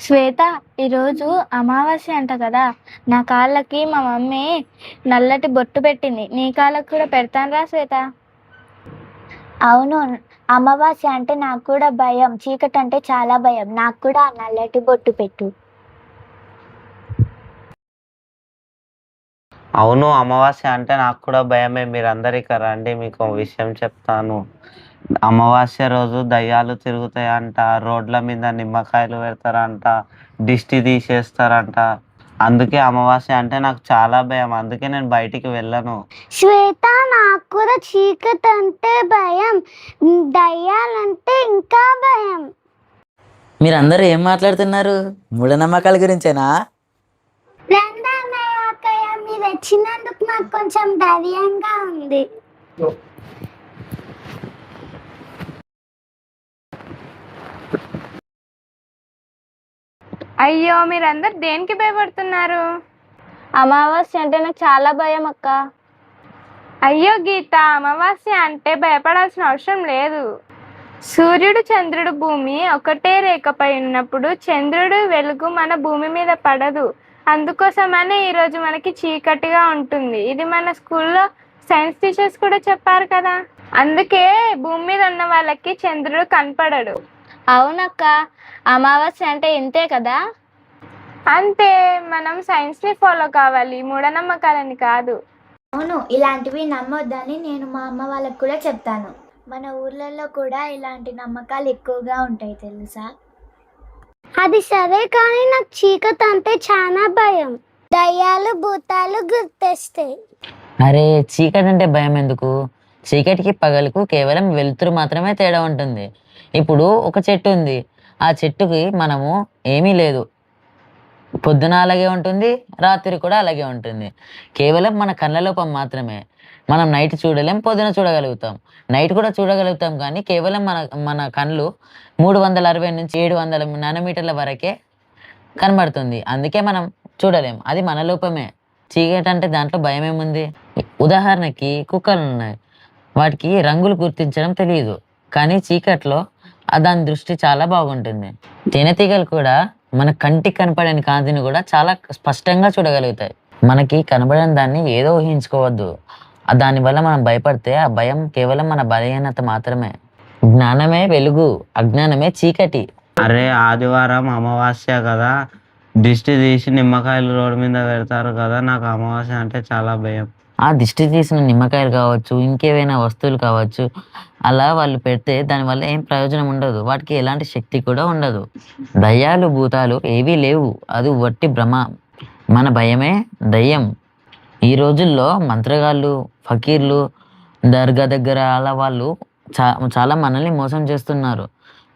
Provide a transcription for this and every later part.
శ్వేత, ఈరోజు అమావాస్య అంట కదా. నా కాళ్ళకి మా మమ్మీ నల్లటి బొట్టు పెట్టింది. నీ కాళ్ళకి కూడా పెడతానురా శ్వేత. అవును, అమావాస్య అంటే నాకు కూడా భయం. చీకటి అంటే చాలా భయం. నాకు కూడా ఆ నల్లటి బొట్టు పెట్టు. అవును, అమావాస్య అంటే నాకు కూడా భయమే. మీరందరికీ రండి, మీకు ఒక విషయం చెప్తాను. అమావాస్య రోజు దయ్యాలు తిరుగుతాయంట, రోడ్ల మీద నిమ్మకాయలు పెడతారంట, దిష్టి తీసేస్తారంట. అందుకే అమావాస్య అంటే నాకు చాలా భయం. అందుకే నేను బయటికి వెళ్ళను. శ్వేత, నాకు కూడా చీకటి అంటే భయం, దయ్యాలంటే ఇంకా భయం. మీరందరూ ఏం మాట్లాడుతున్నారు? మూఢనమ్మకాల గురించేనా? మీరు వచ్చినందుకు నాకు కొంచెం ధైర్యంగా ఉంది. అయ్యో, మీరందరు దేనికి భయపడుతున్నారు? అమావాస్య అంటే నాకు చాలా భయం అక్క. అయ్యో గీత, అమావాస్య అంటే భయపడాల్సిన అవసరం లేదు. సూర్యుడు, చంద్రుడు, భూమి ఒకటే రేఖపై ఉన్నప్పుడు చంద్రుడు వెలుగు మన భూమి మీద పడదు. అందుకోసమనే ఈరోజు మనకి చీకటిగా ఉంటుంది. ఇది మన స్కూల్లో సైన్స్ టీచర్స్ కూడా చెప్పారు కదా. అందుకే భూమి మీద ఉన్న వాళ్ళకి చంద్రుడు కనపడడు. అవునక్క, అమావాస్య అంటే ఇంతే కదా. అంతే, మనం సైన్స్ని ఫాలో కావాలి, మూఢనమ్మకాలని కాదు. అవును, ఇలాంటివి నమ్మొద్దని నేను మా అమ్మ వాళ్ళకి కూడా చెప్తాను. మన ఊర్లలో కూడా ఇలాంటి నమ్మకాలు ఎక్కువగా ఉంటాయి తెలుసా. అది సరే, కానీ నాకు చీకటి అంటే చాలా భయం. దయ్యాలు, భూతాలు గుర్తొస్తాయి. అరే, చీకటి అంటే భయం ఎందుకు? చీకటికి పగలకు కేవలం వెలుతురు మాత్రమే తేడా ఉంటుంది. ఇప్పుడు ఒక చెట్టు ఉంది, ఆ చెట్టుకి మనము ఏమీ లేదు, పొద్దున అలాగే ఉంటుంది, రాత్రి కూడా అలాగే ఉంటుంది. కేవలం మన కళ్ళ లోపం మాత్రమే. మనం నైట్ చూడలేం, పొద్దున చూడగలుగుతాం. నైట్ కూడా చూడగలుగుతాం, కానీ కేవలం మన మన కళ్ళు 360 నుంచి 700 నానోమీటర్ల వరకే కనబడుతుంది. అందుకే మనం చూడలేం, అది మన లోపమే. చీకటి అంటే దాంట్లో భయం ఏముంది? ఉదాహరణకి కుక్కలు ఉన్నాయి, వాటికి రంగులు గుర్తించడం తెలియదు, కానీ చీకట్లో దాని దృష్టి చాలా బాగుంటుంది. తేనెటీగలు కూడా మన కంటికి కనపడని కాంతిని కూడా చాలా స్పష్టంగా చూడగలుగుతాయి. మనకి కనబడని దాన్ని ఏదో ఊహించుకోవద్దు. దానివల్ల మనం భయపడితే ఆ భయం కేవలం మన బలహీనత మాత్రమే. జ్ఞానమే వెలుగు, అజ్ఞానమే చీకటి. అరే, ఆదివారం అమావాస్య కదా, దిష్టి తీసి నిమ్మకాయలు రోడ్డు మీద పెడతారు కదా. నాకు అమావాస్య అంటే చాలా భయం. ఆ దిష్టి తీసిన నిమ్మకాయలు కావచ్చు, ఇంకేవైనా వస్తువులు కావచ్చు, అలా వాళ్ళు పెడితే దానివల్ల ఏం ప్రయోజనం ఉండదు. వాటికి ఎలాంటి శక్తి కూడా ఉండదు. దయ్యాలు, భూతాలు ఏవీ లేవు, అది వట్టి భ్రమ. మన భయమే దయ్యం. ఈ రోజుల్లో మంత్రగాళ్ళు, ఫకీర్లు, దర్గా దగ్గర అలా వాళ్ళు చాలా మనల్ని మోసం చేస్తున్నారు.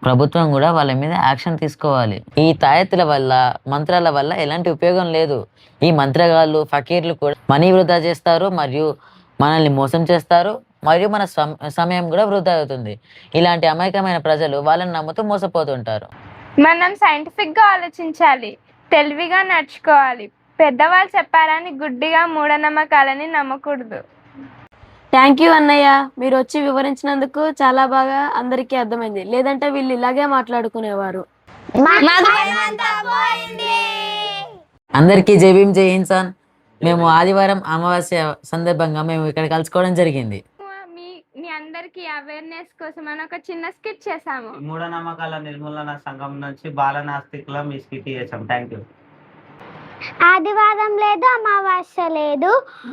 ప్రభుత్వం కూడా వాళ్ళ మీద యాక్షన్ తీసుకోవాలి. ఈ తాయెత్తుల వల్ల, మంత్రాల వల్ల ఎలాంటి ఉపయోగం లేదు. ఈ మంత్రగాళ్ళు, ఫకీర్లు కూడా మనీ వృధా చేస్తారు, మరియు మనల్ని మోసం చేస్తారు, మరియు మన సమయం కూడా వృధా అవుతుంది. ఇలాంటి అమాయకమైన ప్రజలు వాళ్ళని నమ్ముతూ మోసపోతుంటారు. మనం సైంటిఫిక్గా ఆలోచించాలి, తెలివిగా నడుచుకోవాలి. పెద్దవాళ్ళు చెప్పారని గుడ్డిగా మూఢనమ్మకాలని నమ్మకూడదు. థ్యాంక్ యూ అన్నయ్య, మీరు వచ్చి వివరించినందుకు చాలా బాగా అందరికీ అర్థమైంది. లేదంటే వీళ్ళు ఇలాగే మాట్లాడుకునేవారు. అందరికీ జై భీమ్, జై ఇన్సాన్. మేము ఆదివారం అమావాస్య సందర్భంగా మేము ఇక్కడ కలుసుకోవడం జరిగింది. మీ అందరికి అవేర్నెస్ కోసం అని ఒక చిన్న స్కిట్ చేసాము. మూఢనమ్మకాల నిర్మూలన సంఘం నుంచి బాలనాస్తికులం ఈ స్కిట్ చేసాం. Thank you. ఆదివారం లేదు, అమావాస్య లేదు,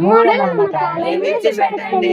మూఢనమ్మకాలు విడిచిపెట్టండి.